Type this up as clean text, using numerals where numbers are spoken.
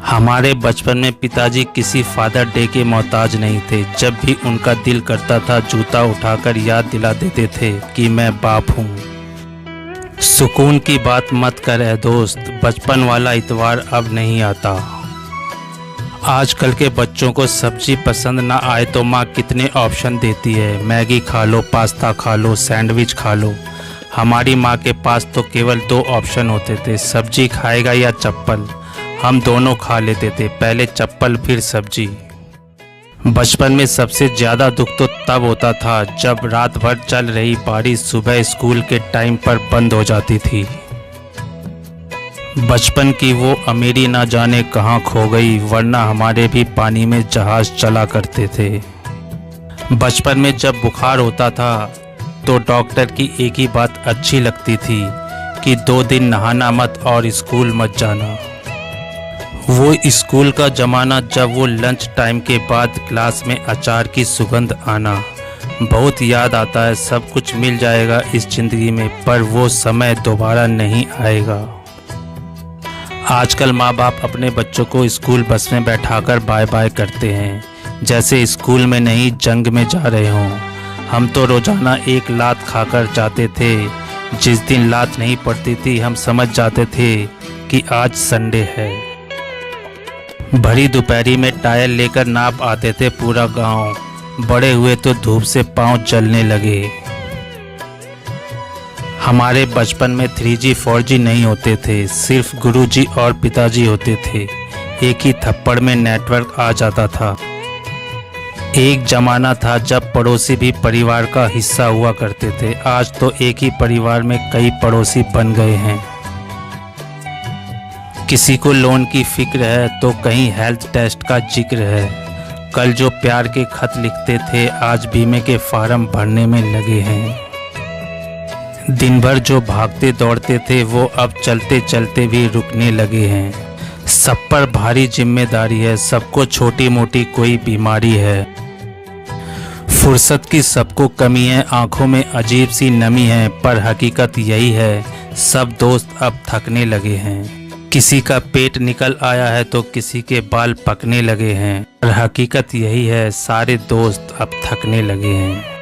हमारे बचपन में पिताजी किसी फादर डे के मोहताज नहीं थे। जब भी उनका दिल करता था जूता उठाकर याद दिला देते थे कि मैं बाप हूँ। सुकून की बात मत कर ऐ दोस्त, बचपन वाला इतवार अब नहीं आता। आजकल के बच्चों को सब्जी पसंद ना आए तो माँ कितने ऑप्शन देती है, मैगी खा लो, पास्ता खा लो, सैंडविच खा लो। हमारी माँ के पास तो केवल 2 ऑप्शन होते थे, सब्जी खाएगा या चप्पल। हम दोनों खा लेते थे, पहले चप्पल फिर सब्जी। बचपन में सबसे ज़्यादा दुख तो तब होता था जब रात भर चल रही बारिश सुबह स्कूल के टाइम पर बंद हो जाती थी। बचपन की वो अमीरी ना जाने कहाँ खो गई, वरना हमारे भी पानी में जहाज चला करते थे। बचपन में जब बुखार होता था तो डॉक्टर की एक ही बात अच्छी लगती थी कि 2 दिन नहाना मत और स्कूल मत जाना। वो स्कूल का ज़माना जब वो लंच टाइम के बाद क्लास में अचार की सुगंध आना, बहुत याद आता है। सब कुछ मिल जाएगा इस ज़िंदगी में, पर वो समय दोबारा नहीं आएगा। आजकल माँ बाप अपने बच्चों को स्कूल बस में बैठाकर बाय बाय करते हैं, जैसे स्कूल में नहीं जंग में जा रहे हों। हम तो रोज़ाना एक लात खाकर जाते थे। जिस दिन लात नहीं पड़ती थी हम समझ जाते थे कि आज संडे है। भरी दोपहरी में टायर लेकर नाप आते थे पूरा गांव। बड़े हुए तो धूप से पांव जलने लगे। हमारे बचपन में 3G 4G नहीं होते थे, सिर्फ गुरुजी और पिताजी होते थे। एक ही थप्पड़ में नेटवर्क आ जाता था। एक जमाना था जब पड़ोसी भी परिवार का हिस्सा हुआ करते थे। आज तो एक ही परिवार में कई पड़ोसी बन गए हैं। किसी को लोन की फिक्र है तो कहीं हेल्थ टेस्ट का जिक्र है। कल जो प्यार के खत लिखते थे आज बीमे के फार्म भरने में लगे हैं। दिन भर जो भागते दौड़ते थे वो अब चलते चलते भी रुकने लगे हैं। सब पर भारी जिम्मेदारी है, सबको छोटी मोटी कोई बीमारी है। फुर्सत की सबको कमी है, आंखों में अजीब सी नमी है, पर हकीकत यही है सब दोस्त अब थकने लगे हैं। किसी का पेट निकल आया है तो किसी के बाल पकने लगे हैं, और हकीकत यही है सारे दोस्त अब थकने लगे हैं।